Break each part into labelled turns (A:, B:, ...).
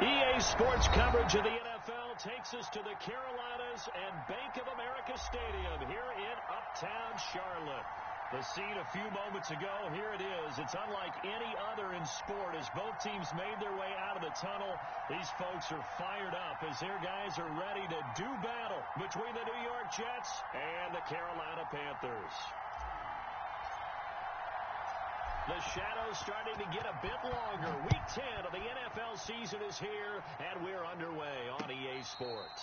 A: EA Sports coverage of the NFL takes us to the Carolinas and Bank of America Stadium here in Uptown Charlotte. The scene a few moments ago, here it is. It's unlike any other in sport as both teams made their way out of the tunnel. These folks are fired up as their guys are ready to do battle between the New York Jets and the Carolina Panthers. The shadow's starting to get a bit longer. Week 10 of the NFL season is here, and we're underway on EA Sports.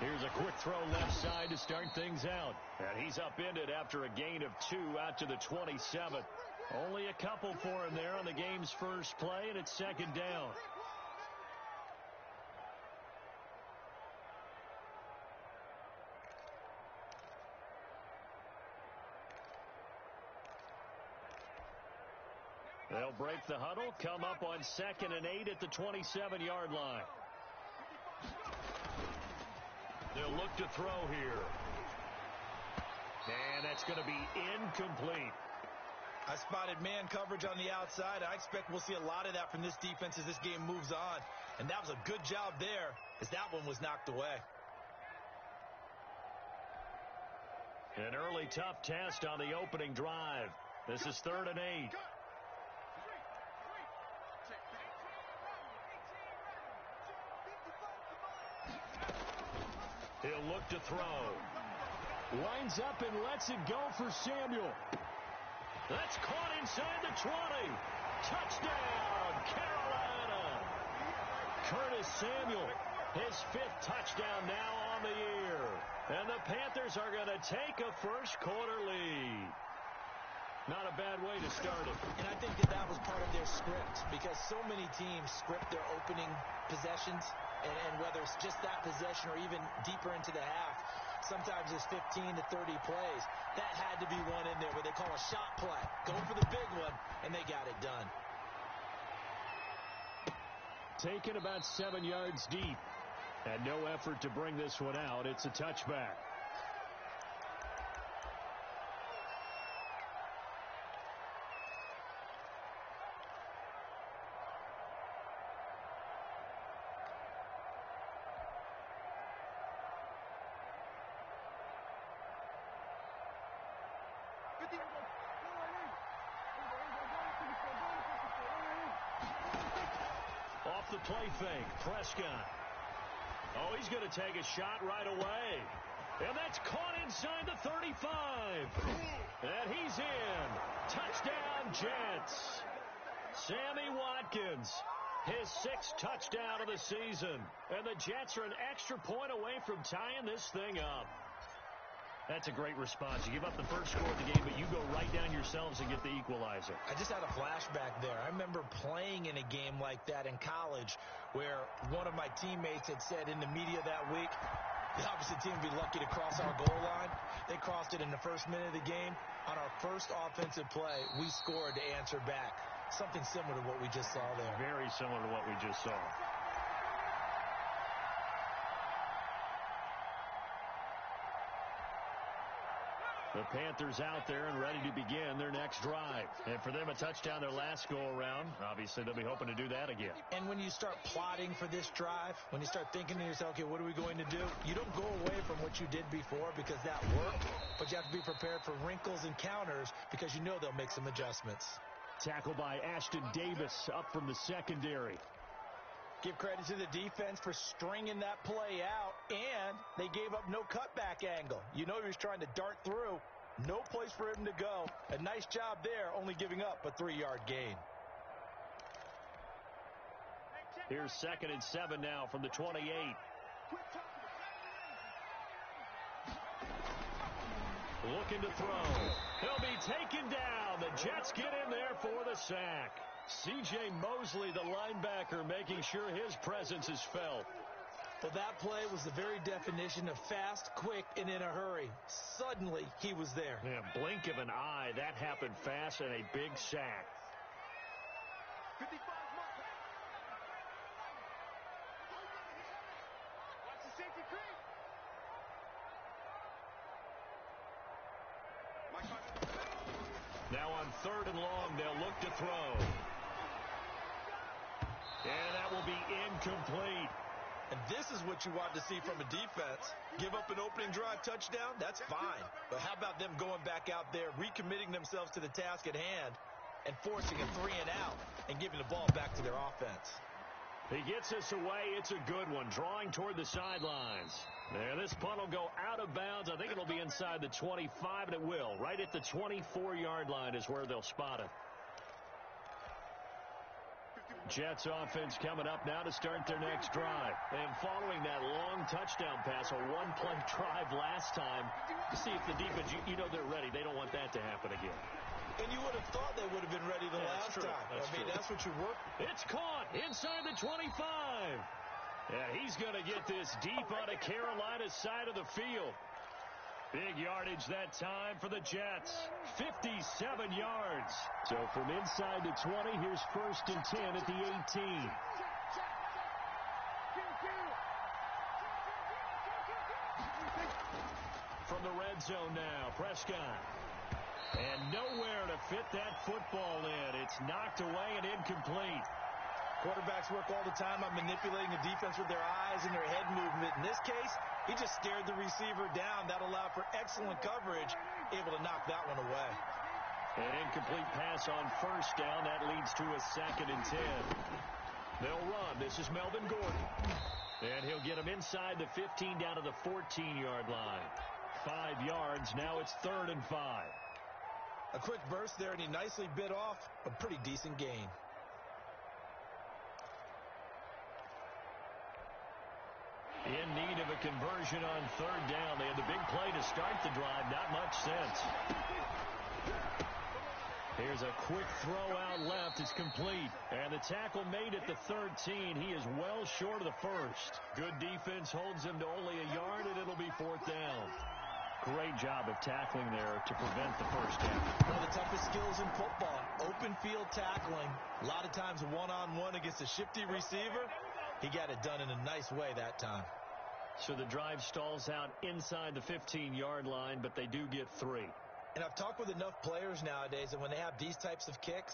A: Here's a quick throw left side to start things out. And he's upended after a gain of 2 out to the 27. Only a couple for him there on the game's first play, and it's second down. They'll break the huddle, come up on 2nd and 8 at the 27-yard line. They'll look to throw here. And that's going to be incomplete.
B: I spotted man coverage on the outside. I expect we'll see a lot of that from this defense as this game moves on. And that was a good job there as that one was knocked away.
A: An early tough test on the opening drive. This is 3rd and 8. He'll look to throw. Lines up and lets it go for Samuel. That's caught inside the 20. Touchdown, Carolina. Curtis Samuel, his 5th touchdown now on the year. And the Panthers are going to take a first-quarter lead. Not a bad way to start it.
B: And I think that was part of their script because so many teams script their opening possessions. And whether it's just that possession or even deeper into the half, sometimes it's 15 to 30 plays. That had to be one in there where they call a shot play. Go for the big one, and they got it done.
A: Taken about 7 yards deep. And no effort to bring this one out. It's a touchback. Off the play fake, Prescott. Oh, he's going to take a shot right away. And that's caught inside the 35. And he's in. Touchdown, Jets. Sammy Watkins, his 6th touchdown of the season. And the Jets are an extra point away from tying this thing up. That's a great response. You give up the first score of the game, but you go right down yourselves and get the equalizer.
B: I just had a flashback there. I remember playing in a game like that in college where one of my teammates had said in the media that week, the opposite team would be lucky to cross our goal line. They crossed it in the first minute of the game. On our first offensive play, we scored to answer back. Something similar to what we just saw there.
A: Very similar to what we just saw. The Panthers out there and ready to begin their next drive. And for them, a touchdown their last go-around. Obviously, they'll be hoping to do that again.
B: And when you start plotting for this drive, when you start thinking to yourself, okay, what are we going to do? You don't go away from what you did before because that worked, but you have to be prepared for wrinkles and counters because you know they'll make some adjustments.
A: Tackle by Ashton Davis up from the secondary.
B: Give credit to the defense for stringing that play out, and they gave up no cutback angle. You know he was trying to dart through. No place for him to go. A nice job there, only giving up a 3-yard gain.
A: Here's 2nd and 7 now from the 28. Looking to throw. He'll be taken down. The Jets get in there for the sack. C.J. Mosley, the linebacker, making sure his presence is felt.
B: Well, that play was the very definition of fast, quick, and in a hurry. Suddenly, he was there.
A: Yeah, blink of an eye. That happened fast and a big sack.
C: 55 Watch the safety creep.
A: Now on 3rd and long, they'll look to throw. And that will be incomplete.
B: And this is what you want to see from a defense. Give up an opening drive touchdown, that's fine. But how about them going back out there, recommitting themselves to the task at hand, and forcing a 3 and out, and giving the ball back to their offense.
A: He gets us away. It's a good one. Drawing toward the sidelines. And this punt will go out of bounds. I think it'll be inside the 25, and it will. Right at the 24-yard line is where they'll spot it. Jets offense coming up now to start their next drive. And following that long touchdown pass, a one-play drive last time, to see if the defense, you know they're ready. They don't want that to happen again.
B: And you would have thought they would have been ready the last time. That's what you work.
A: It's caught inside the 25. And he's going to get this deep on a Carolina side of the field. Big yardage that time for the Jets. 57 yards. So from inside the 20, here's 1st and 10 at the 18. From the red zone now, Prescott. And nowhere to fit that football in. It's knocked away and incomplete.
B: Quarterbacks work all the time on manipulating the defense with their eyes and their head movement. In this case, he just stared the receiver down. That allowed for excellent coverage, able to knock that one away.
A: An incomplete pass on 1st down. That leads to a 2nd and 10. They'll run. This is Melvin Gordon. And he'll get him inside the 15 down to the 14-yard line. 5 yards. Now it's 3rd and 5.
B: A quick burst there, and he nicely bit off a pretty decent gain.
A: In need of a conversion on 3rd down. They had the big play to start the drive. Not much sense. Here's a quick throw out left. It's complete. And the tackle made at the 13. He is well short of the 1st. Good defense holds him to only a yard, and it'll be 4th down. Great job of tackling there to prevent the 1st down.
B: One of the toughest skills in football, open field tackling. A lot of times one-on-one against a shifty receiver. He got it done in a nice way that time.
A: So the drive stalls out inside the 15-yard line, but they do get 3.
B: And I've talked with enough players nowadays that when they have these types of kicks,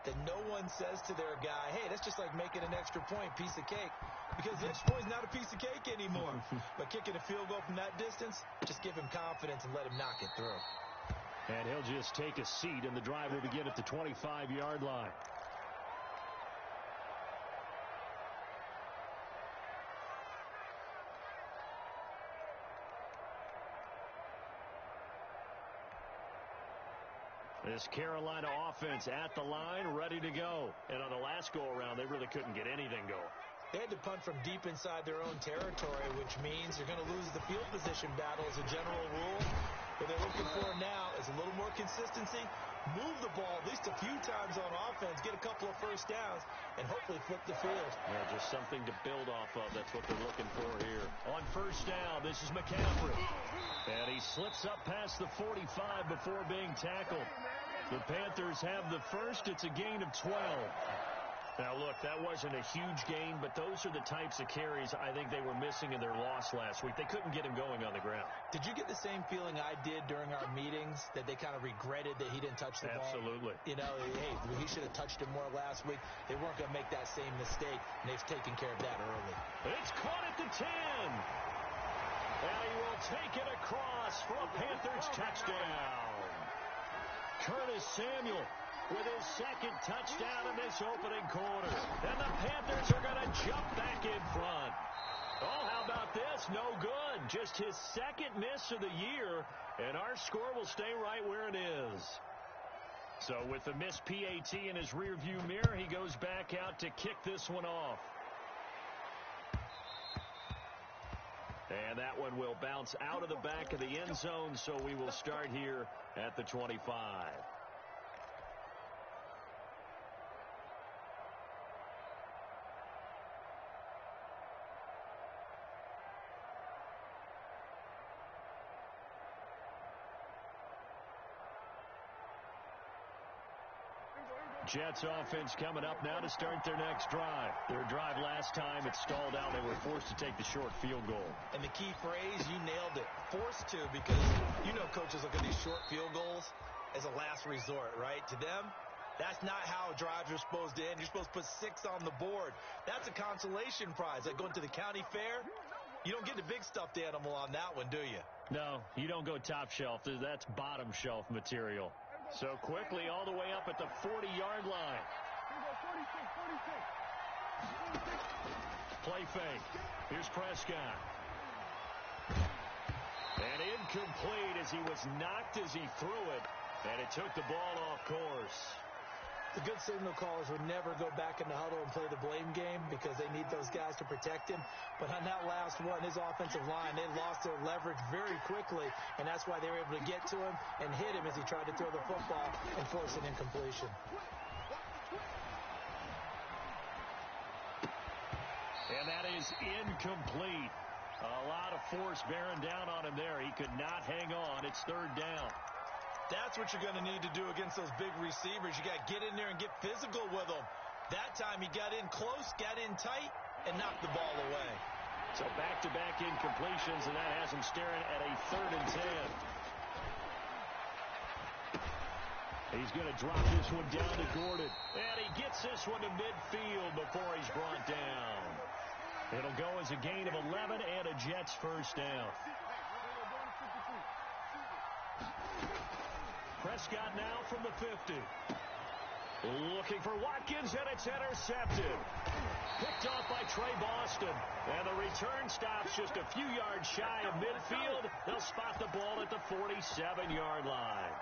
B: that no one says to their guy, hey, that's just like making an extra point, piece of cake. Because the extra point is not a piece of cake anymore. But kicking a field goal from that distance, just give him confidence and let him knock it through.
A: And he'll just take a seat, and the drive will begin at the 25-yard line. This Carolina offense at the line, ready to go. And on the last go-around, they really couldn't get anything going.
B: They had to punt from deep inside their own territory, which means you're going to lose the field position battle as a general rule. What they're looking for now is a little more consistency, move the ball at least a few times on offense, get a couple of first downs, and hopefully flip the field.
A: Yeah, just something to build off of. That's what they're looking for here. On first down, this is McCaffrey. And he slips up past the 45 before being tackled. The Panthers have the first. It's a gain of 12. Now, look, that wasn't a huge gain, but those are the types of carries I think they were missing in their loss last week. They couldn't get him going on the ground.
B: Did you get the same feeling I did during our meetings, that they kind of regretted that he didn't touch the ball?
A: Absolutely.
B: You know, hey, he should have touched it more last week. They weren't going to make that same mistake, and they've taken care of that early.
A: It's caught at the 10. And he will take it across for a Panthers touchdown. Curtis Samuel with his second touchdown in this opening quarter. And the Panthers are going to jump back in front. Oh, how about this? No good. Just his second miss of the year, and our score will stay right where it is. So with the missed PAT in his rearview mirror, he goes back out to kick this one off. And that one will bounce out of the back of the end zone, so we will start here at the 25. Jets offense coming up now to start their next drive. Their drive last time, it stalled out. They were forced to take the short field goal.
B: And the key phrase, you nailed it, forced to, because you know coaches look at these short field goals as a last resort, right? To them, that's not how drives are supposed to end. You're supposed to put 6 on the board. That's a consolation prize. Like going to the county fair, you don't get the big stuffed animal on that one, do you?
A: No, you don't go top shelf. That's bottom shelf material. So quickly all the way up at the 40-yard line. Play fake. Here's Prescott. And incomplete as he was knocked as he threw it. And it took the ball off course.
B: The good signal callers would never go back in the huddle and play the blame game because they need those guys to protect him. But on that last one, his offensive line, they lost their leverage very quickly, and that's why they were able to get to him and hit him as he tried to throw the football and force an incompletion.
A: And that is incomplete. A lot of force bearing down on him there. He could not hang on. It's third down.
B: That's what you're going to need to do against those big receivers. You got to get in there and get physical with them. That time he got in close, got in tight, and knocked the ball away.
A: So back-to-back incompletions, and that has him staring at a 3rd and 10. He's going to drop this one down to Gordon. And he gets this one to midfield before he's brought down. It'll go as a gain of 11 and a Jets first down. Prescott now from the 50. Looking for Watkins, and it's intercepted. Picked off by Trey Boston. And the return stops just a few yards shy of midfield. They'll spot the ball at the 47-yard line.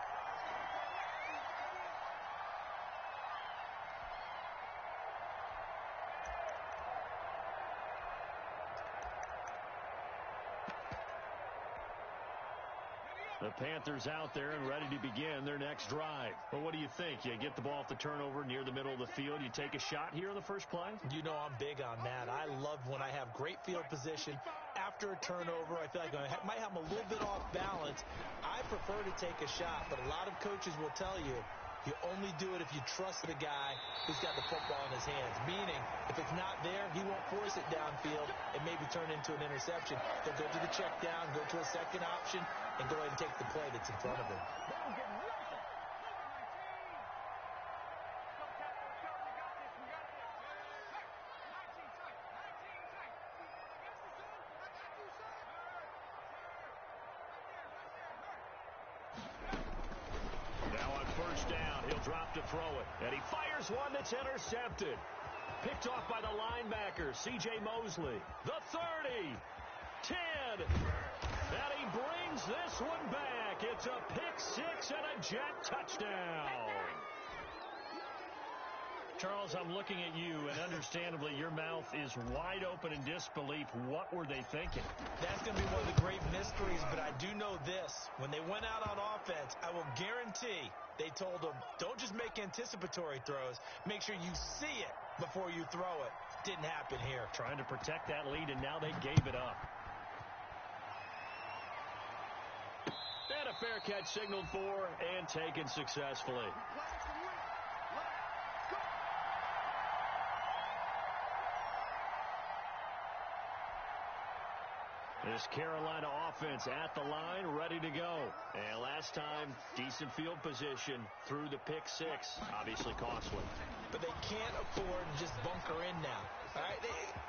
A: The Panthers out there and ready to begin their next drive. Well, what do you think? You get the ball off the turnover near the middle of the field. You take a shot here on the first play?
B: You know I'm big on that. I love when I have great field position. After a turnover, I feel like I might have them a little bit off balance. I prefer to take a shot, but a lot of coaches will tell you, you only do it if you trust the guy who's got the football in his hands. Meaning, if it's not there, he won't force it downfield and maybe turn into an interception. He'll go to the check down, go to a second option, and go ahead and take the play that's in front of him.
A: Drop to throw it, and he fires one that's intercepted. Picked off by the linebacker, C.J. Mosley. The 30, 10, and he brings this one back. It's a pick six and a Jet touchdown. Charles, I'm looking at you, and understandably, your mouth is wide open in disbelief. What were they thinking?
B: That's going to be one of the great mysteries, but I do know this. When they went out on offense, I will guarantee they told them, don't just make anticipatory throws. Make sure you see it before you throw it. Didn't happen here.
A: Trying to protect that lead, and now they gave it up. And a fair catch signaled for and taken successfully. This Carolina offense at the line, ready to go. And last time, decent field position through the pick six. Obviously costly.
B: But they can't afford to just bunker in now. All right,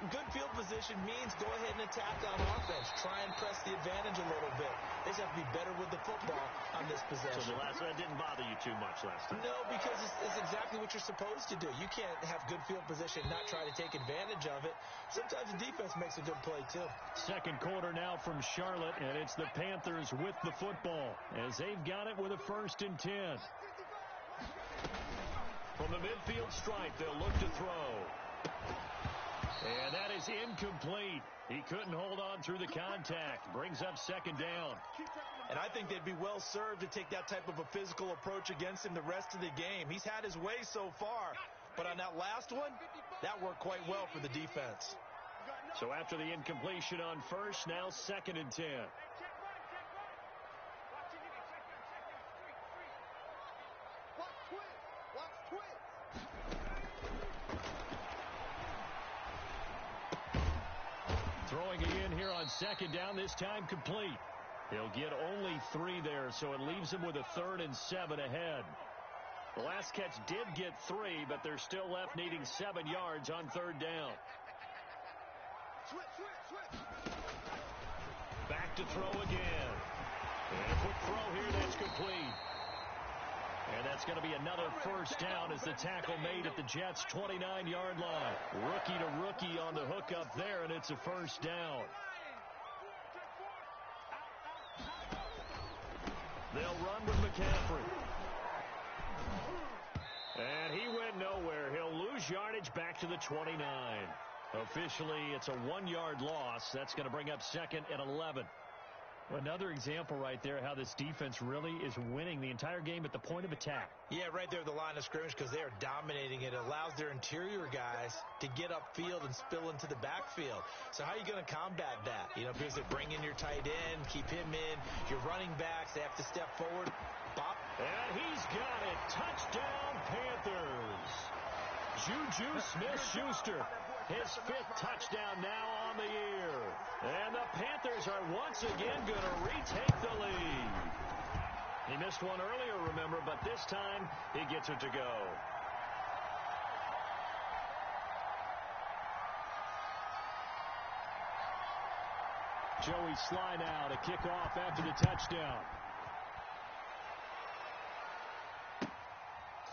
B: good field position means go ahead and attack on offense. Try and press the advantage a little bit. They just have to be better with the football on this possession.
A: So the last one didn't bother you too much last time?
B: No, because it's exactly what you're supposed to do. You can't have good field position, not try to take advantage of it. Sometimes the defense makes a good play, too.
A: Second quarter now from Charlotte, and it's the Panthers with the football as they've got it with a 1st and 10. From the midfield stripe, they'll look to throw. And that is incomplete. He couldn't hold on through the contact. Brings up 2nd down.
B: And I think they'd be well served to take that type of a physical approach against him the rest of the game. He's had his way so far. But on that last one, that worked quite well for the defense.
A: So after the incompletion on first, now 2nd and 10. Throwing again here on 2nd down, this time complete. He'll get only 3 there, so it leaves him with a 3rd and 7 ahead. The last catch did get 3, but they're still left needing 7 yards on 3rd down. Back to throw again. And a quick throw here that's complete. And that's going to be another 1st down as the tackle made at the Jets' 29-yard line. Rookie to rookie on the hookup there, and it's a 1st down. They'll run with McCaffrey. And he went nowhere. He'll lose yardage back to the 29. Officially, it's a 1-yard loss. That's going to bring up 2nd and 11. Another example right there how this defense really is winning the entire game at the point of attack.
B: Yeah, right there at the line of scrimmage because they are dominating it. It allows their interior guys to get upfield and spill into the backfield. So how are you going to combat that? You know, because they bring in your tight end, keep him in. Your running backs, they have to step forward. Bop.
A: And he's got it. Touchdown, Panthers. Juju Smith-Schuster. His 5th touchdown now on the year. And the Panthers are once again going to retake the lead. He missed one earlier, remember, but this time he gets it to go. Joey Sly now to kick off after the touchdown.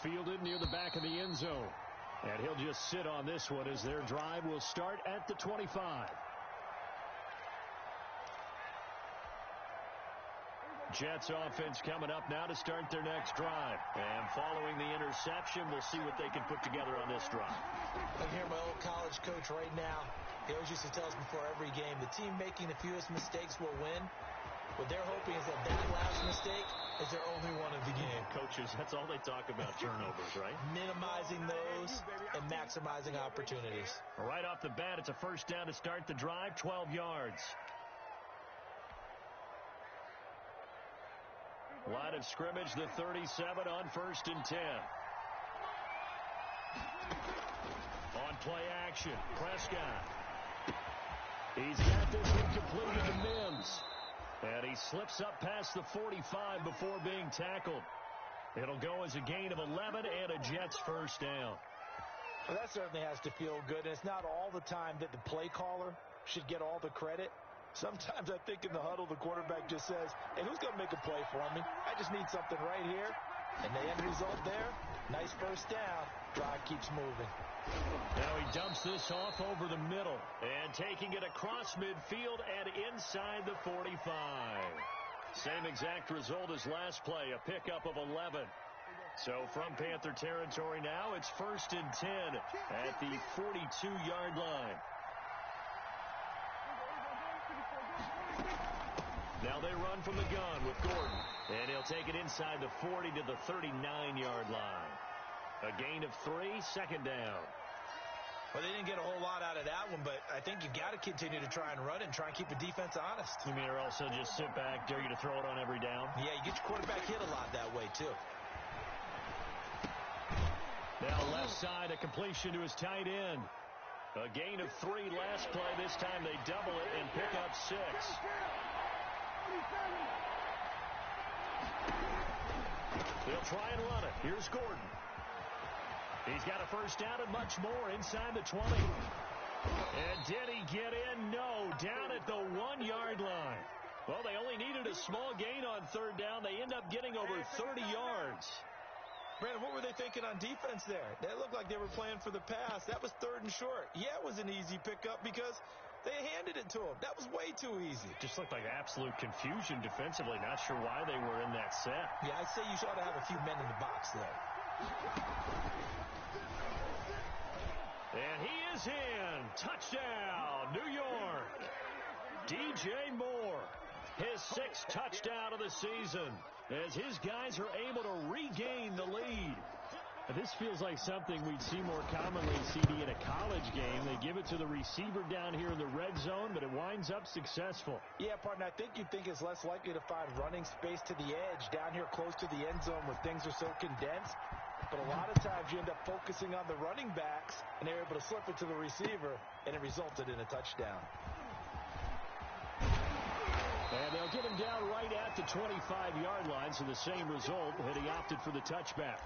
A: Fielded near the back of the end zone. And he'll just sit on this one as their drive will start at the 25. Jets offense coming up now to start their next drive. And following the interception, we'll see what they can put together on this drive.
B: I'm here, my old college coach right now. He always used to tell us before every game, the team making the fewest mistakes will win. What they're hoping is that last mistake is their only one of the game.
A: Coaches, that's all they talk about, turnovers, right?
B: Minimizing those and maximizing opportunities.
A: Right off the bat, it's a 1st down to start the drive, 12 yards. Line of scrimmage, the 37 on 1st and 10. On play action, Prescott. He's got this one completed to Mims. And he slips up past the 45 before being tackled. It'll go as a gain of 11 and a Jets 1st down.
B: Well, that certainly has to feel good. And it's not all the time that the play caller should get all the credit. Sometimes I think in the huddle, the quarterback just says, hey, who's going to make a play for me? I just need something right here. And the end result there, nice 1st down. Drive keeps moving.
A: Now he dumps this off over the middle and taking it across midfield and inside the 45. Same exact result as last play, a pickup of 11. So from Panther territory now, it's 1st and 10 at the 42-yard line. Now they run from the gun with Gordon. And he'll take it inside the 40 to the 39-yard line. A gain of 3, 2nd down.
B: Well, they didn't get a whole lot out of that one, but I think you've got to continue to try and run it and try and keep the defense honest.
A: You mean, or else they'll just sit back, dare you to throw it on every down?
B: Yeah, you get your quarterback hit a lot that way, too.
A: Now left side, a completion to his tight end. A gain of 3 last play. This time they double it and pick up 6. They'll try and run it. Here's Gordon. He's got a 1st down and much more inside the 20. And did he get in? No, down at the 1-yard line. Well, they only needed a small gain on 3rd down. They end up getting over 30 yards.
B: Brandon, what were they thinking on defense there? They looked like they were playing for the pass. That was 3rd and short. Yeah, it was an easy pickup because they handed it to him. That was way too easy.
A: Just looked like absolute confusion defensively. Not sure why they were in that set.
B: Yeah, I'd say you ought to have a few men in the box there.
A: And he is in. Touchdown, New York. DJ Moore, his 6th touchdown of the season, as his guys are able to regain the lead. This feels like something we'd see more commonly, CD, in a college game. They give it to the receiver down here in the red zone, but it winds up successful.
B: Yeah, partner, I think you'd think it's less likely to find running space to the edge down here close to the end zone where things are so condensed. But a lot of times you end up focusing on the running backs, and they're able to slip it to the receiver, and it resulted in a touchdown.
A: And they'll get him down right at the 25-yard line, so the same result, and he opted for the touchback.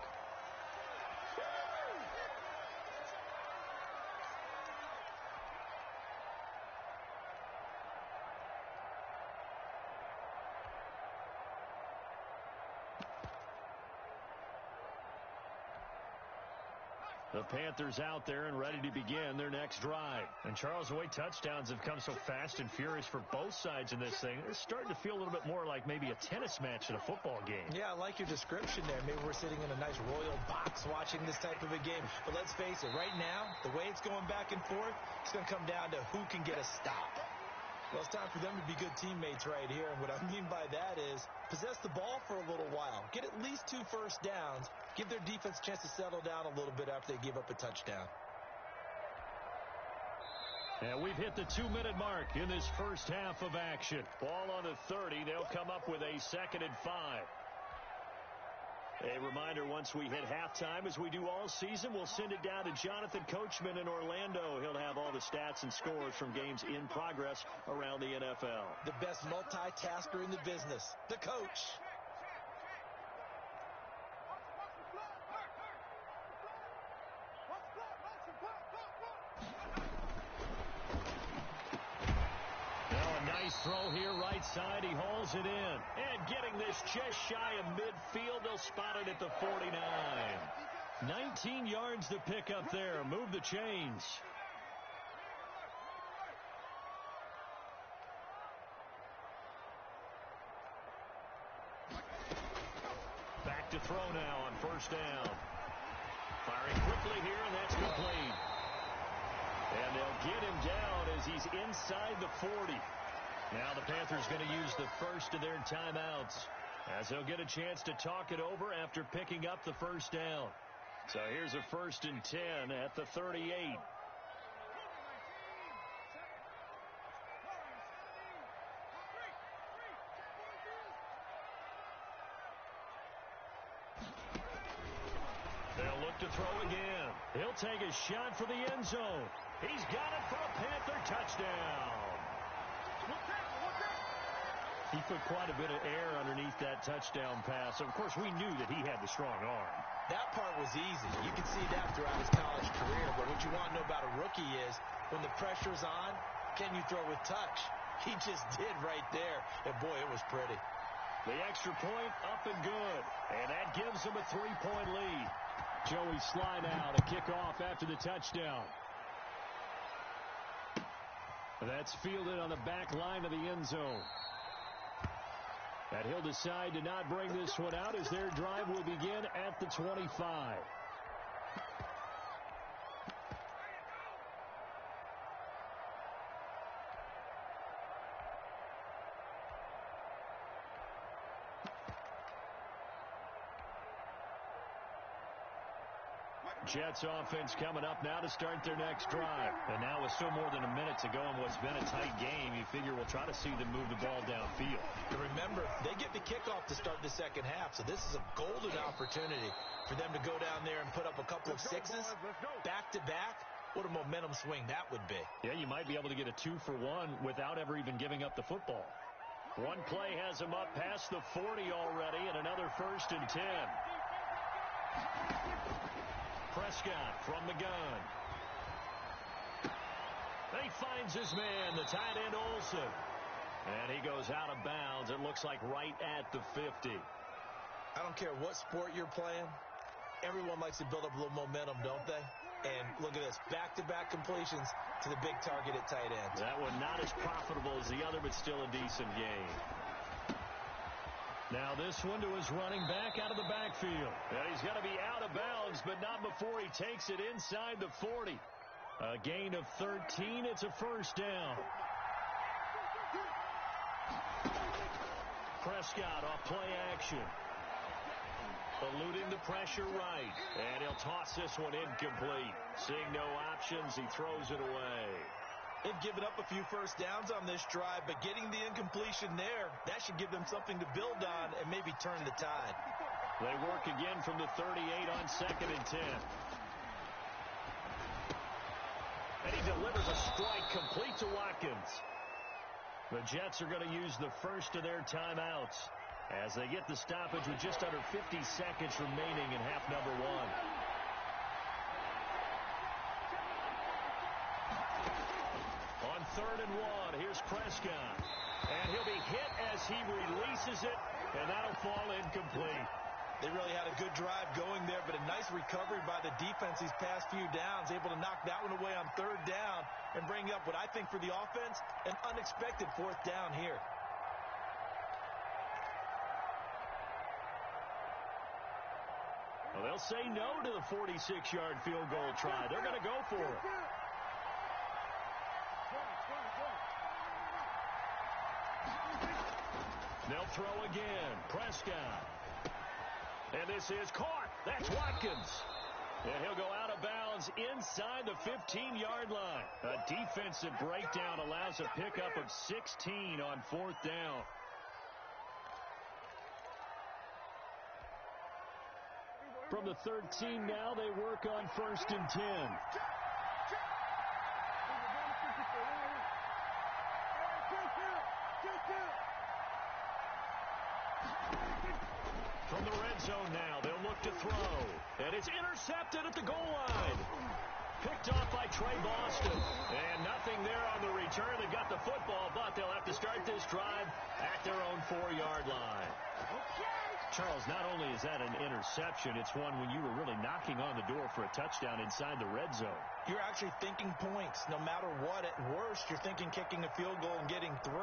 A: The Panthers out there and ready to begin their next drive. And Charles, the way touchdowns have come so fast and furious for both sides in this thing, it's starting to feel a little bit more like maybe a tennis match in a football game.
B: Yeah, I like your description there. Maybe we're sitting in a nice royal box watching this type of a game. But let's face it, right now, the way it's going back and forth, it's going to come down to who can get a stop. Well, it's time for them to be good teammates right here. And what I mean by that is possess the ball for a little while. Get at least 2 first downs. Give their defense a chance to settle down a little bit after they give up a touchdown.
A: And we've hit the 2-minute mark in this first half of action. Ball on the 30. They'll come up with a 2nd and 5. A reminder, once we hit halftime, as we do all season, we'll send it down to Jonathan Coachman in Orlando. He'll have all the stats and scores from games in progress around the NFL.
B: The best multitasker in the business, the coach.
A: Throw here right side. He hauls it in. And getting this just shy of midfield. They'll spot it at the 49. 19 yards to pick up there. Move the chains. Back to throw now on 1st down. Firing quickly here, and that's complete. And they'll get him down as he's inside the 40. Now the Panthers going to use the first of their timeouts as they'll get a chance to talk it over after picking up the 1st down. So here's a 1st and 10 at the 38. They'll look to throw again. He'll take a shot for the end zone. He's got it for a Panther touchdown. He put quite a bit of air underneath that touchdown pass. Of course, we knew that he had the strong arm.
B: That part was easy. You can see that throughout his college career. But what you want to know about a rookie is when the pressure's on, can you throw with touch? He just did right there. And, boy, it was pretty.
A: The extra point up and good. And that gives them a 3-point lead. Joey Sly now to kick off after the touchdown. That's fielded on the back line of the end zone. And he'll decide to not bring this one out as their drive will begin at at the 25. Jets offense coming up now to start their next drive. And now with still more than a minute to go in what's been a tight game, you figure we'll try to see them move the ball downfield.
B: And remember, they get the kickoff to start the second half, so this is a golden opportunity for them to go down there and put up a couple of sixes back-to-back. What a momentum swing that would be.
A: Yeah, you might be able to get a 2-for-1 without ever even giving up the football. One play has them up past the 40 already, and another 1st and 10. Prescott from the gun. He finds his man, the tight end Olsen. And he goes out of bounds. It looks like right at the 50.
B: I don't care what sport you're playing. Everyone likes to build up a little momentum, don't they? And look at this, back-to-back completions to the big target at tight end.
A: That one not as profitable as the other, but still a decent game. Now this one to his running back out of the backfield. And he's going to be out of bounds, but not before he takes it inside the 40. A gain of 13. It's a 1st down. Prescott off play action. Eluding the pressure right. And he'll toss this one incomplete. Seeing no options, he throws it away.
B: They've given up a few first downs on this drive, but getting the incompletion there, that should give them something to build on and maybe turn the tide.
A: They work again from the 38 on 2nd and 10. And he delivers a strike complete to Watkins. The Jets are going to use the first of their timeouts as they get the stoppage with just under 50 seconds remaining in half number 1. On 3rd and 1, here's Prescott. And he'll be hit as he releases it, and that'll fall incomplete.
B: They really had a good drive going there, but a nice recovery by the defense these past few downs, able to knock that one away on 3rd down and bring up what I think for the offense, an unexpected 4th down here.
A: Well, they'll say no to the 46-yard field goal try. They're going to go for it. They'll throw again. Prescott. And this is caught. That's Watkins. And he'll go out of bounds inside the 15-yard line. A defensive breakdown allows a pickup of 16 on 4th down. From the 13 now, they work on 1st and 10. From the red zone now, they'll look to throw. And it's intercepted at the goal line. Picked off by Trey Boston. And nothing there on the return. They got the football, but they'll have to start this drive at their own 4-yard line. Charles, not only is that an interception, it's one when you were really knocking on the door for a touchdown inside the red zone.
B: You're actually thinking points. No matter what, at worst, you're thinking kicking a field goal and getting 3.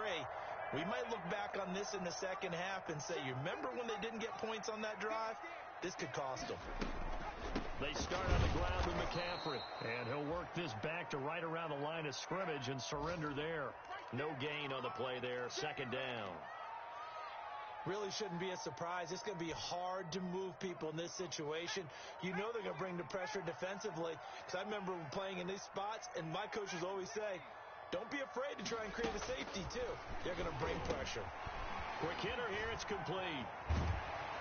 B: We might look back on this in the second half and say, you remember when they didn't get points on that drive? This could cost them.
A: They start on the ground with McCaffrey, and he'll work this back to right around the line of scrimmage and surrender there. No gain on the play there, 2nd down.
B: Really shouldn't be a surprise. It's going to be hard to move people in this situation. You know they're going to bring the pressure defensively, because I remember playing in these spots, and my coaches always say, don't be afraid to try and create a safety, too. They're going to bring pressure.
A: Quick hitter here. It's complete.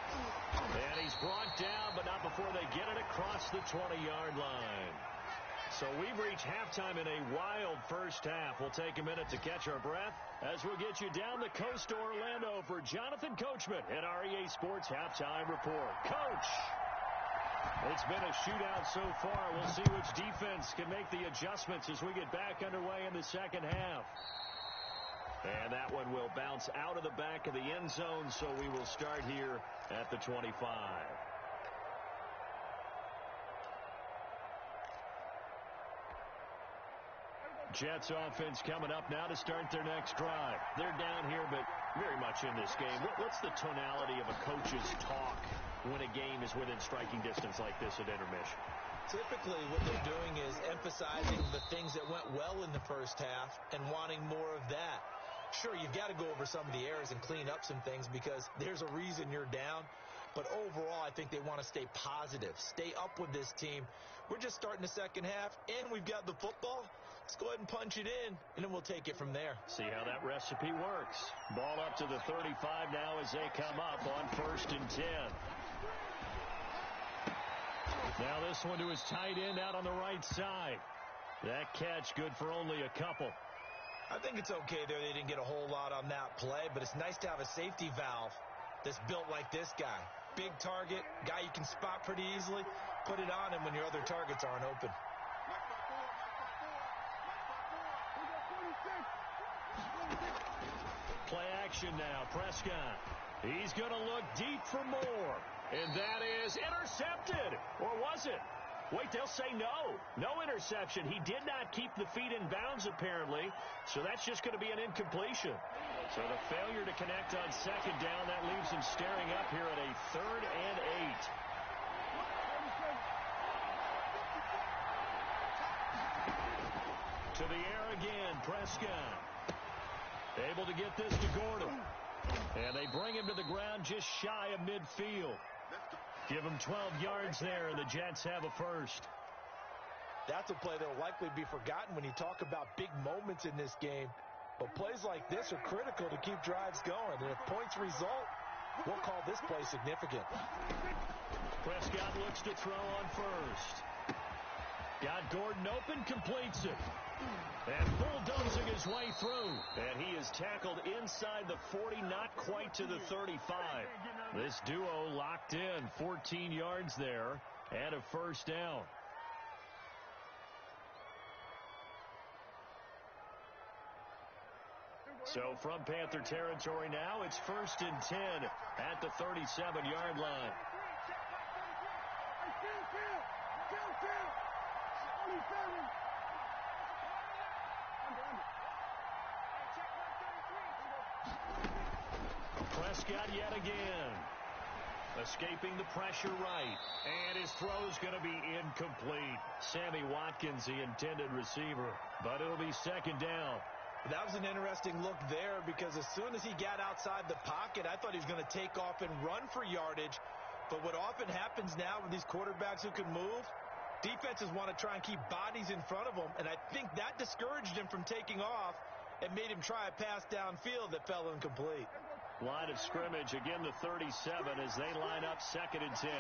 A: And he's brought down, but not before they get it across the 20-yard line. So we've reached halftime in a wild first half. We'll take a minute to catch our breath as we'll get you down the coast to Orlando for Jonathan Coachman at our EA Sports Halftime Report. Coach! It's been a shootout so far. We'll see which defense can make the adjustments as we get back underway in the second half. And that one will bounce out of the back of the end zone, so we will start here at the 25. Jets offense coming up now to start their next drive. They're down here, but very much in this game. What's the tonality of a coach's talk when a game is within striking distance like this at intermission?
B: Typically, what they're doing is emphasizing the things that went well in the first half and wanting more of that. Sure, you've got to go over some of the errors and clean up some things because there's a reason you're down. But overall, I think they want to stay positive, stay up with this team. We're just starting the second half, and we've got the football. Let's go ahead and punch it in, and then we'll take it from there.
A: See how that recipe works. Ball up to the 35 now as they come up on 1st and 10. Now this one to his tight end out on the right side. That catch good for only a couple.
B: I think it's okay there. They didn't get a whole lot on that play, but it's nice to have a safety valve that's built like this guy. Big target, guy you can spot pretty easily. Put it on him when your other targets aren't open.
A: Play action now. Prescott. He's going to look deep for more. And that is intercepted. Or was it? Wait, they'll say no. No interception. He did not keep the feet in bounds, apparently. So that's just going to be an incompletion. So the failure to connect on second down, that leaves him staring up here at a 3rd and 8. To the air again, Prescott. Able to get this to Gordon. And they bring him to the ground just shy of midfield. Give him 12 yards there, and the Jets have a first.
B: That's a play that will likely be forgotten when you talk about big moments in this game. But plays like this are critical to keep drives going. And if points result, we'll call this play significant.
A: Prescott looks to throw on first. Got Gordon open, completes it. And bulldozing his way through. And he is tackled inside the 40, not quite to the 35. This duo locked in, 14 yards there, and a first down. So from Panther territory now, it's 1st and 10 at the 37-yard line. Prescott yet again. Escaping the pressure right. And his throw's going to be incomplete. Sammy Watkins, the intended receiver. But it'll be second down.
B: That was an interesting look there because as soon as he got outside the pocket, I thought he was going to take off and run for yardage. But what often happens now with these quarterbacks who can move, defenses want to try and keep bodies in front of them. And I think that discouraged him from taking off and made him try a pass downfield that fell incomplete.
A: Line of scrimmage, again the 37 as they line up 2nd and 10.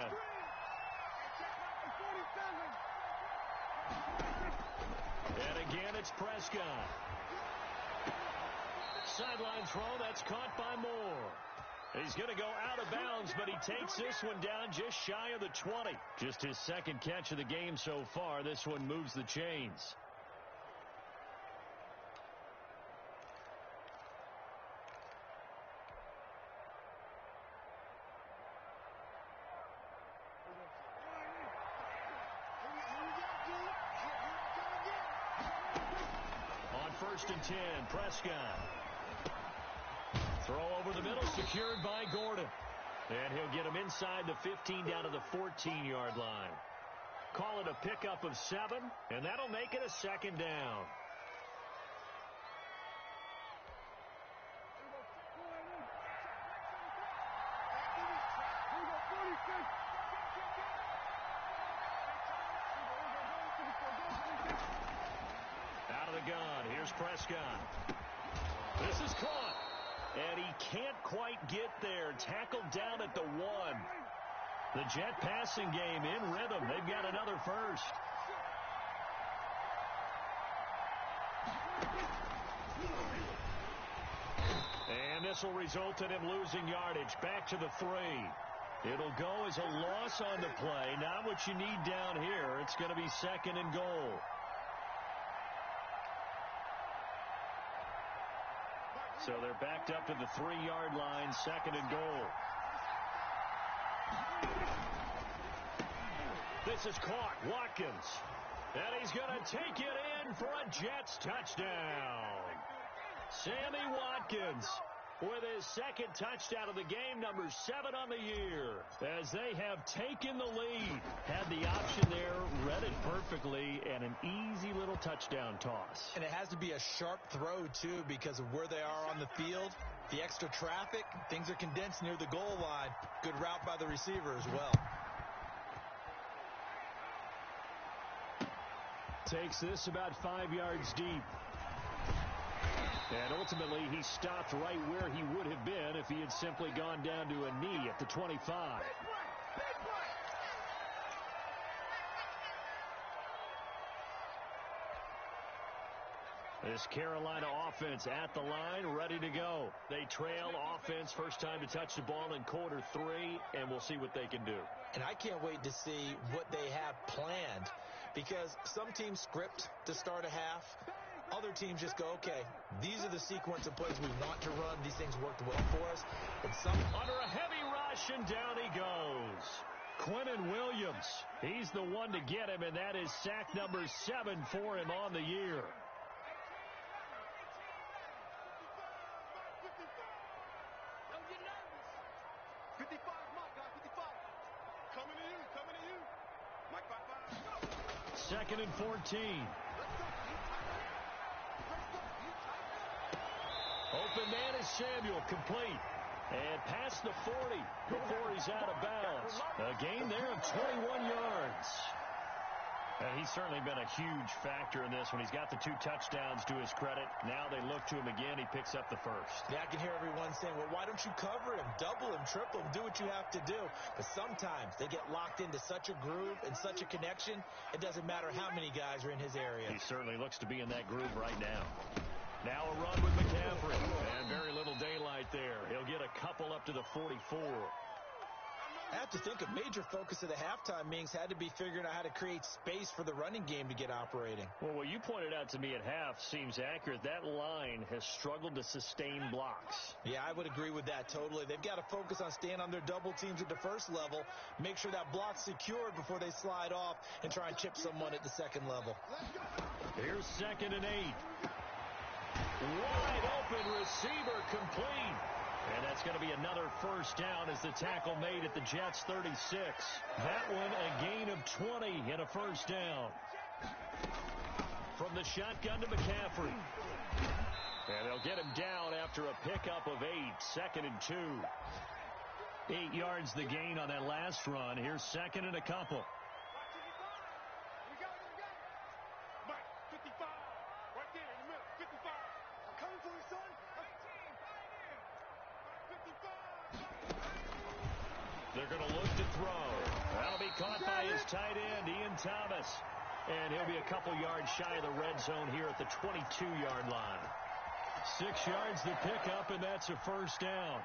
A: And again it's Prescott. Sideline throw, that's caught by Moore. He's going to go out of bounds, but he takes this one down just shy of the 20. Just his second catch of the game so far. This one moves the chains. On 1st and 10, Prescott. Throw over the middle, secured by Gordon. And he'll get him inside the 15 down to the 14-yard line. Call it a pickup of 7, and that'll make it a second down. Out of the gun, here's Prescott. This is caught. And he can't quite get there. Tackled down at the 1. The Jet passing game in rhythm. They've got another first. And this will result in him losing yardage. Back to the 3. It'll go as a loss on the play. Not what you need down here. It's going to be 2nd and goal. So they're backed up to the 3-yard line, 2nd and goal. This is caught. Watkins. And he's going to take it in for a Jets touchdown. Sammy Watkins with his second touchdown of the game, number 7 on the year, as they have taken the lead. Had the option there, read it perfectly, and an easy little touchdown toss.
B: And it has to be a sharp throw, too, because of where they are on the field. The extra traffic, things are condensed near the goal line. Good route by the receiver as well.
A: Takes this about 5 yards deep. And ultimately, he stopped right where he would have been if he had simply gone down to a knee at the 25. This Carolina offense at the line, ready to go. They trail offense, first time to touch the ball in quarter 3, and we'll see what they can do.
B: And I can't wait to see what they have planned, because some teams script to start a half. Other teams just go, okay, these are the sequence of plays we want to run. These things worked well for us. And some
A: under a heavy rush, and down he goes. Quinnen Williams, he's the one to get him, and that is sack number 7 for him on the year. Second and 14. Open man is Samuel, complete. And past the 40 before he's out of bounds. A gain there of 21 yards. He's certainly been a huge factor in this when he's got the 2 touchdowns to his credit. Now they look to him again. He picks up the first.
B: Yeah, I can hear everyone saying, well, why don't you cover him, double him, triple him, do what you have to do. But sometimes they get locked into such a groove and such a connection, it doesn't matter how many guys are in his area.
A: He certainly looks to be in that groove right now. Now a run with McCaffrey. And very little daylight there. He'll get a couple up to the 44.
B: I have to think a major focus of the halftime meetings had to be figuring out how to create space for the running game to get operating.
A: Well, what you pointed out to me at half seems accurate. That line has struggled to sustain blocks.
B: Yeah, I would agree with that totally. They've got to focus on staying on their double teams at the first level, make sure that block's secured before they slide off and try and chip someone at the second level.
A: Here's 2nd and 8. Wide open receiver, complete. And that's going to be another first down as the tackle made at the Jets' 36. That one a gain of 20 and a first down. From the shotgun to McCaffrey. And they'll get him down after a pickup of 8. 2nd and 2. 8 yards the gain on that last run. Here's 2nd and a couple.
C: Mike, 55. Right there in the middle. 55. I'm coming for you, son. 55.
A: They're going to look to throw. That'll be caught by his tight end, Ian Thomas. And he'll be a couple yards shy of the red zone here at the 22-yard line. 6 yards the pickup, and that's a first down.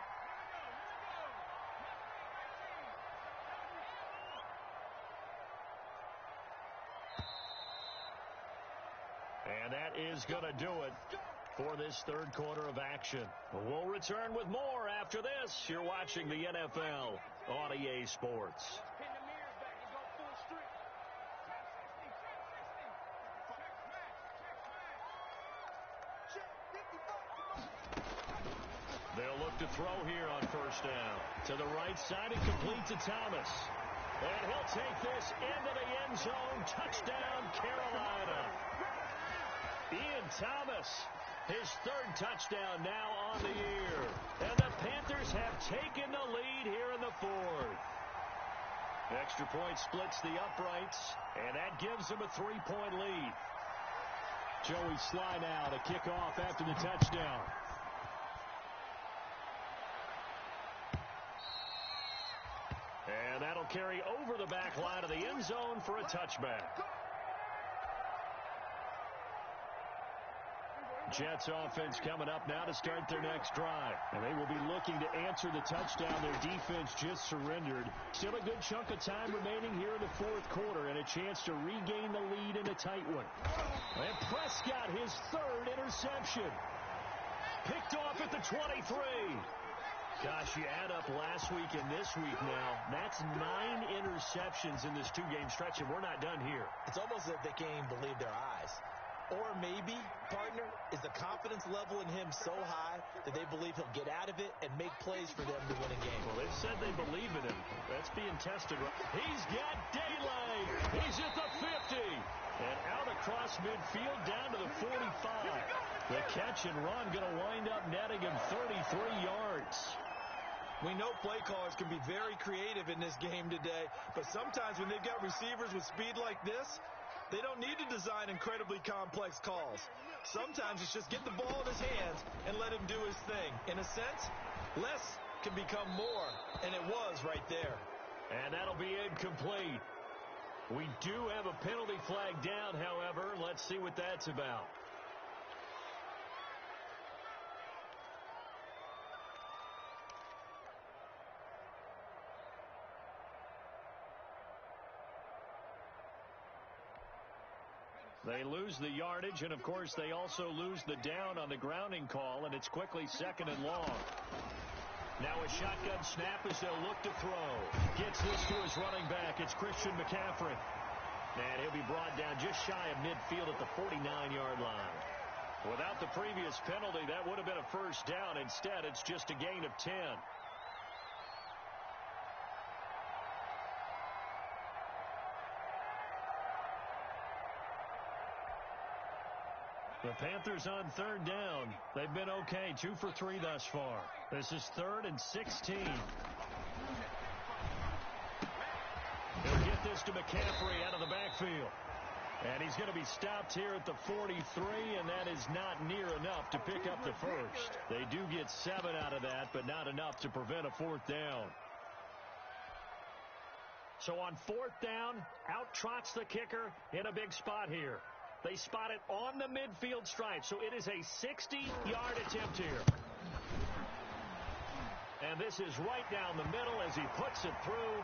A: And that is going to do it for this third quarter of action. We'll return with more after this. You're watching the NFL on EA Sports. They'll look to throw here on first down. To the right side and complete to Thomas. And he'll take this into the end zone. Touchdown, Carolina. Ian Thomas, his 3rd touchdown now on the year. And the Panthers have taken the lead here in the 4th. Extra point splits the uprights, and that gives them a 3-point lead. Joey Sly now to kick off after the touchdown. And that'll carry over the back line of the end zone for a touchback. Jets offense coming up now to start their next drive. And they will be looking to answer the touchdown their defense just surrendered. Still a good chunk of time remaining here in the 4th quarter and a chance to regain the lead in a tight one. And Prescott, his 3rd interception. Picked off at the 23. Gosh, you add up last week and this week now. That's 9 interceptions in this 2-game stretch, and we're not done here.
B: It's almost as if they can't even believe their eyes. Or maybe, partner, is the confidence level in him so high that they believe he'll get out of it and make plays for them to win a game.
A: Well, they've said they believe in him. That's being tested. He's got daylight. He's at the 50. And out across midfield down to the 45. The catch and run going to wind up netting him 33 yards.
B: We know play callers can be very creative in this game today, but sometimes when they've got receivers with speed like this, they don't need to design incredibly complex calls. Sometimes it's just get the ball in his hands and let him do his thing. In a sense, less can become more, and it was right there.
A: And that'll be incomplete. We do have a penalty flag down, however. Let's see what that's about. They lose the yardage, and, of course, they also lose the down on the grounding call, and it's quickly 2nd and long. Now a shotgun snap as they'll look to throw. Gets this to his running back. It's Christian McCaffrey. And he'll be brought down just shy of midfield at the 49-yard line. Without the previous penalty, that would have been a first down. Instead, it's just a gain of 10. The Panthers on 3rd down. They've been okay, 2 for 3 thus far. This is 3rd and 16. He'll get this to McCaffrey out of the backfield. And he's going to be stopped here at the 43, and that is not near enough to pick up the first. They do get 7 out of that, but not enough to prevent a 4th down. So on 4th down, out trots the kicker in a big spot here. They spot it on the midfield stripe, so it is a 60-yard attempt here. And this is right down the middle as he puts it through.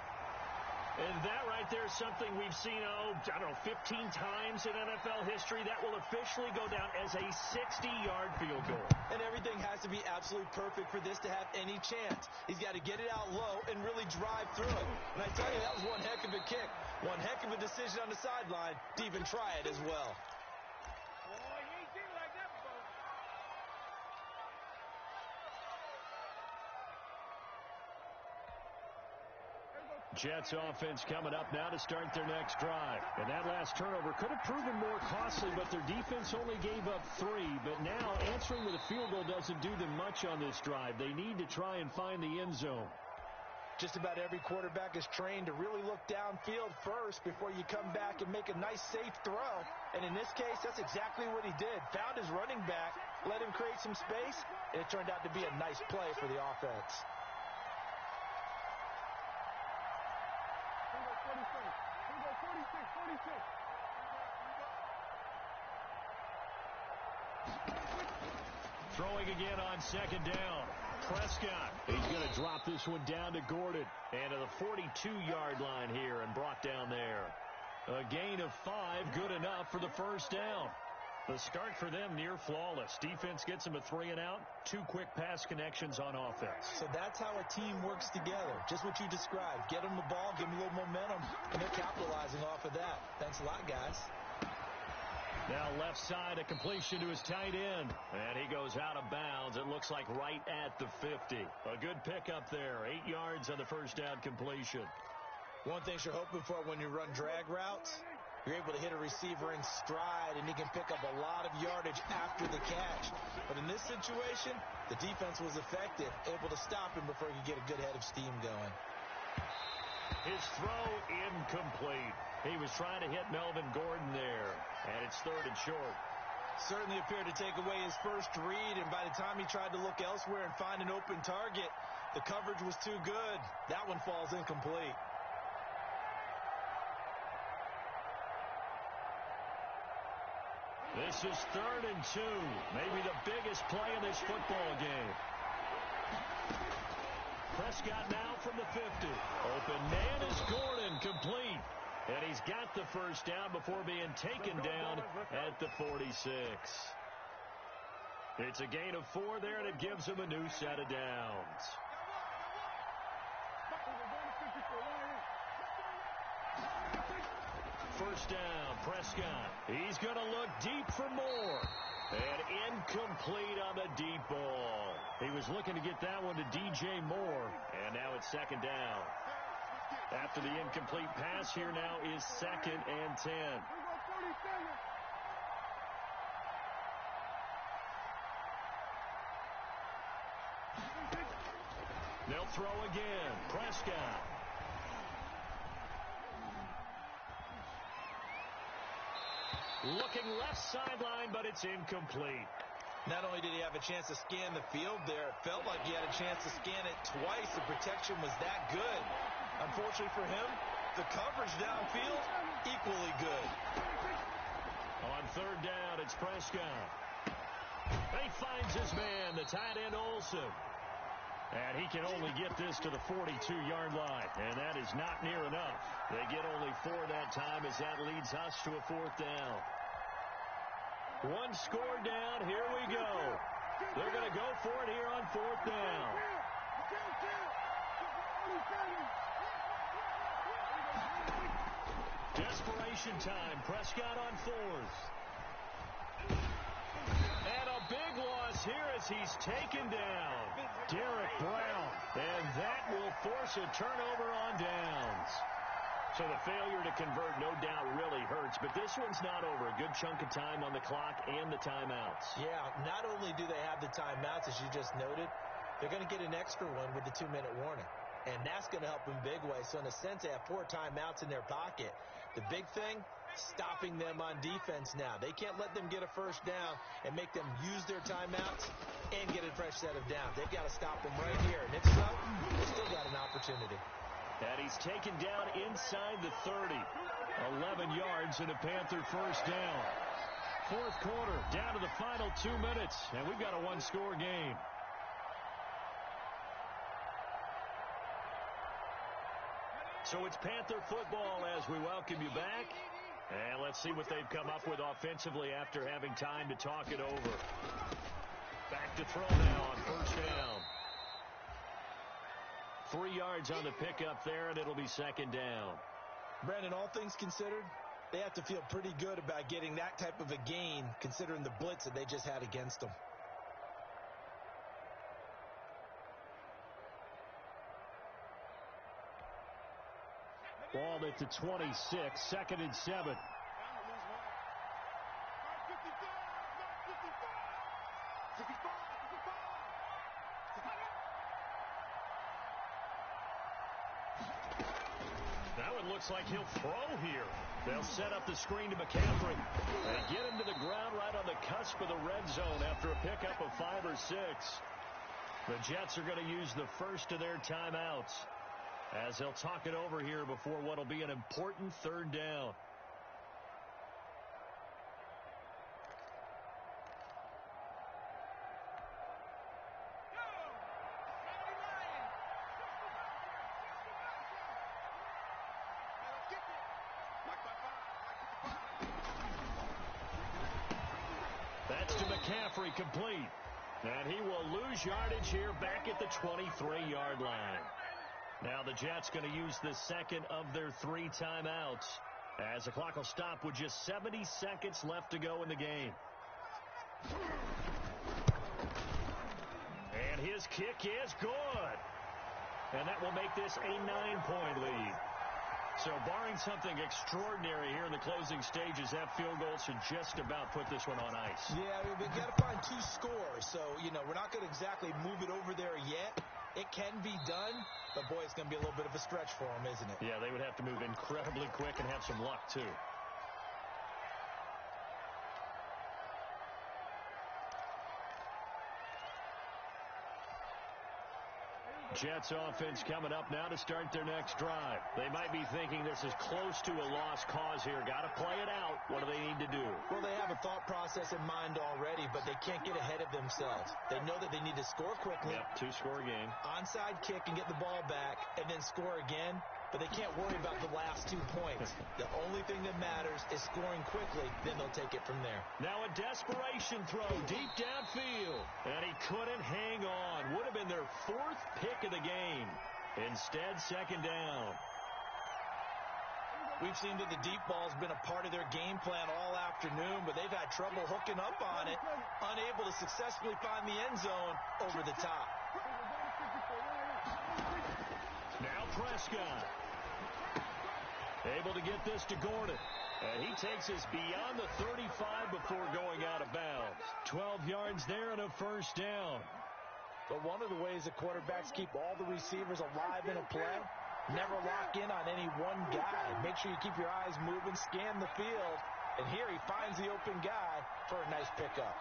A: And that right there is something we've seen, I don't know, 15 times in NFL history. That will officially go down as a 60-yard field goal.
B: And everything has to be absolutely perfect for this to have any chance. He's got to get it out low and really drive through it. And I tell you, that was one heck of a kick. One heck of a decision on the sideline to even try it as well.
A: Jets offense coming up now to start their next drive. And that last turnover could have proven more costly, but their defense only gave up 3. But now answering with a field goal doesn't do them much on this drive. They need to try and find the end zone.
B: Just about every quarterback is trained to really look downfield first before you come back and make a nice, safe throw. And in this case, that's exactly what he did. Found his running back, let him create some space, and it turned out to be a nice play for the offense.
A: Throwing again on 2nd down. Prescott. He's going to drop this one down to Gordon. And to the 42-yard line here and brought down there. A gain of 5, good enough for the first down. The start for them near flawless. Defense gets them a 3 and out. 2 quick pass connections on offense.
B: So that's how a team works together. Just what you described. Get them the ball, give them a little momentum, and they're capitalizing off of that. Thanks a lot, guys.
A: Now left side, a completion to his tight end. And he goes out of bounds. It looks like right at the 50. A good pickup there. 8 yards on the first down completion.
B: One thing you're hoping for when you run drag routes, you're able to hit a receiver in stride, and he can pick up a lot of yardage after the catch. But in this situation, the defense was effective, able to stop him before he could get a good head of steam going.
A: His throw incomplete. He was trying to hit Melvin Gordon there, and it's 3rd and short.
B: Certainly appeared to take away his first read, and by the time he tried to look elsewhere and find an open target, the coverage was too good. That one falls incomplete.
A: This is 3rd and 2, maybe the biggest play of this football game. Prescott now from the 50. Open man is Gordon, complete. And he's got the first down before being taken down at the 46. It's a gain of 4 there, and it gives him a new set of downs. first down. Prescott. He's going to look deep for more. And incomplete on the deep ball. He was looking to get that one to DJ Moore. And now it's second down. After the incomplete pass, here now is 2nd and 10. They'll throw again. Prescott. Looking left sideline, but it's incomplete.
B: Not only did he have a chance to scan the field there, it felt like he had a chance to scan it twice. The protection was that good. Unfortunately for him, the coverage downfield, equally good.
A: On third down, it's Prescott. He finds his man, the tight end Olsen. And he can only get this to the 42-yard line. And that is not near enough. They get only 4 that time as that leads us to a 4th down. One score down. Here we go. They're going to go for it here on 4th down. Desperation time. Prescott on 4th. And a big loss here as he's taken down. Derek Brown. And that will force a turnover on downs. So the failure to convert no doubt really hurts, but this one's not over. A good chunk of time on the clock and the timeouts.
B: Yeah, not only do they have the timeouts, as you just noted, they're going to get an extra one with the 2-minute warning. And that's going to help in big way. So in a sense, they have 4 timeouts in their pocket. The big thing, stopping them on defense now. They can't let them get a first down and make them use their timeouts and get a fresh set of downs. They've got to stop them right here. And if so, they've still got an opportunity.
A: And he's taken down inside the 30. 11 yards and a Panther first down. 4th quarter, down to the final 2 minutes, and we've got a 1-score game. So it's Panther football as we welcome you back. And let's see what they've come up with offensively after having time to talk it over. Back to throw now on first down. 3 yards on the pickup there, and it'll be second down.
B: Brandon, all things considered, they have to feel pretty good about getting that type of a gain, considering the blitz that they just had against them.
A: Ball at the 26, 2nd and 7. Now it looks like he'll throw here. They'll set up the screen to McCaffrey. They get him to the ground right on the cusp of the red zone after a pickup of 5 or 6. The Jets are going to use the first of their timeouts as they'll talk it over here before what will be an important 3rd down. That's to McCaffrey, complete. And he will lose yardage here back at the 23-yard line. Now the Jets going to use the second of their 3 timeouts as the clock will stop with just 70 seconds left to go in the game. And his kick is good. And that will make this a 9-point lead. So barring something extraordinary here in the closing stages, that field goal should just about put this one on ice.
B: Yeah, we've got to find 2 scores. So, we're not going to exactly move it over there yet. It can be done, but, boy, it's going to be a little bit of a stretch for them, isn't it?
A: Yeah, they would have to move incredibly quick and have some luck, too. Jets offense coming up now to start their next drive. They might be thinking this is close to a lost cause here. Got to play it out. What do they need to do?
B: Well, they have a thought process in mind already, but they can't get ahead of themselves. They know that they need to score quickly.
A: Yep, 2-score game.
B: Onside kick and get the ball back, and then score again. But they can't worry about the last 2 points. The only thing that matters is scoring quickly. Then they'll take it from there.
A: Now a desperation throw deep downfield. And he couldn't hang on. Would have been their 4th pick of the game. Instead, second down.
B: We've seen that the deep ball's been a part of their game plan all afternoon, but they've had trouble hooking up on it, unable to successfully find the end zone over the top.
A: Now Prescott. Able to get this to Gordon. And he takes us beyond the 35 before going out of bounds. 12 yards there and a first down.
B: But one of the ways the quarterbacks keep all the receivers alive in a play, never lock in on any one guy. Make sure you keep your eyes moving, scan the field. And here he finds the open guy for a nice pickup.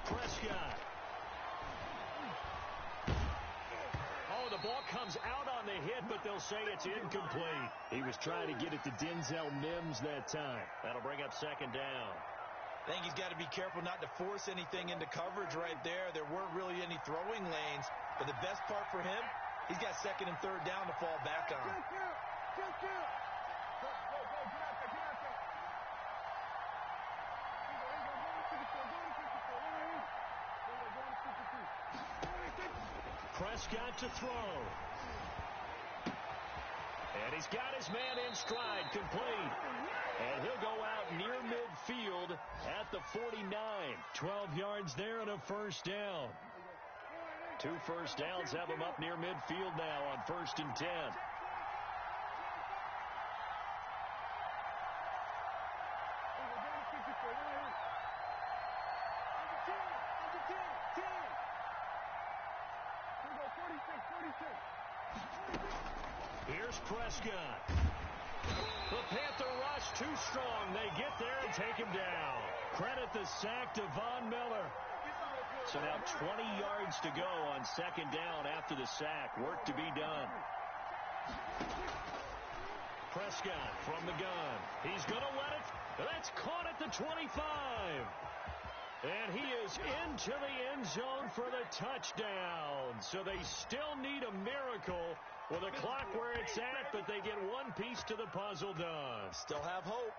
A: Prescott. Oh, the ball comes out on the hit, but they'll say it's incomplete. He was trying to get it to Denzel Mims that time. That'll bring up second down.
B: I think he's got to be careful not to force anything into coverage right there. There weren't really any throwing lanes, but the best part for him, he's got second and third down to fall back on.
A: Prescott to throw. And he's got his man in stride, complete. And he'll go out near midfield at the 49. 12 yards there and a first down. 2 first downs have him up near midfield now on 1st and 10. Here's Prescott. The Panther rush too strong. They get there and take him down. Credit the sack to Von Miller. So now 20 yards to go on second down after the sack. Work to be done. Prescott from the gun. He's going to let it. That's caught at the 25. And he is into the end zone for the touchdown. So they still need a miracle with a clock where it's at, but they get one piece to the puzzle done.
B: Still have hope.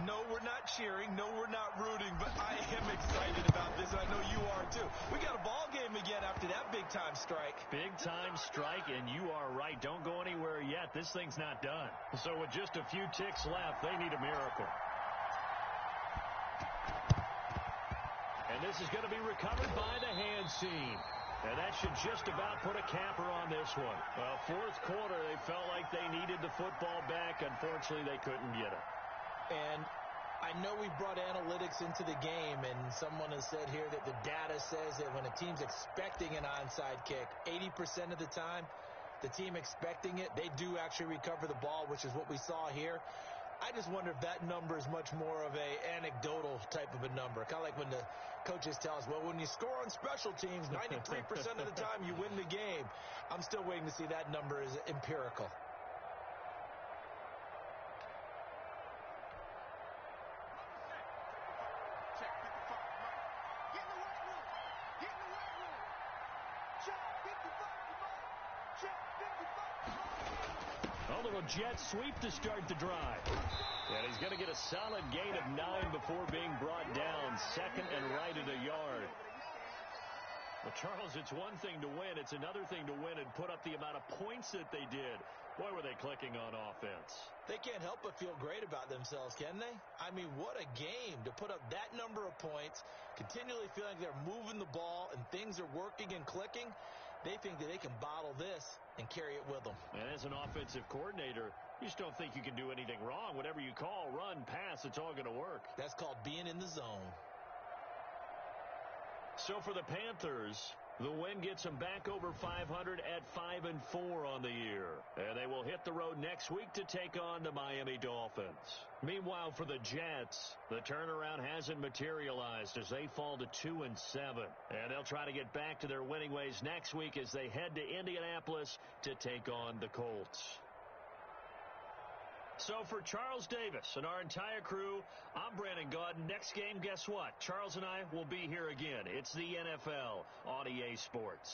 B: No, we're not cheering. No, we're not rooting, but I am excited about this, and I know you are too. We got a ball game again after that big-time strike.
A: Big-time strike, and you are right. Don't go anywhere yet. This thing's not done. So with just a few ticks left, they need a miracle. And this is going to be recovered by the hand seam. And that should just about put a capper on this one. Well, fourth quarter, they felt like they needed the football back. Unfortunately, they couldn't get it.
B: And I know we brought analytics into the game, and someone has said here that the data says that when a team's expecting an onside kick, 80% of the time, the team expecting it, they do actually recover the ball, which is what we saw here. I just wonder if that number is much more of a anecdotal type of a number. Kind of like when the coaches tell us, well, when you score on special teams, 93% of the time you win the game. I'm still waiting to see that number is empirical.
A: A little jet sweep to start the drive. And he's going to get a solid gain of 9 before being brought down. Second and right at a yard. Well, Charles, it's one thing to win. It's another thing to win and put up the amount of points that they did. Boy, were they clicking on offense.
B: They can't help but feel great about themselves, can they? I mean, what a game to put up that number of points, continually feeling they're moving the ball and things are working and clicking. They think that they can bottle this and carry it with them.
A: And as an offensive coordinator, you just don't think you can do anything wrong. Whatever you call, run, pass, it's all going to work.
B: That's called being in the zone.
A: So for the Panthers, the win gets them back over 500 at 5-4 on the year. And they will hit the road next week to take on the Miami Dolphins. Meanwhile, for the Jets, the turnaround hasn't materialized as they fall to 2-7. And they'll try to get back to their winning ways next week as they head to Indianapolis to take on the Colts. So for Charles Davis and our entire crew, I'm Brandon Gaudin. Next game, guess what? Charles and I will be here again. It's the NFL on EA Sports.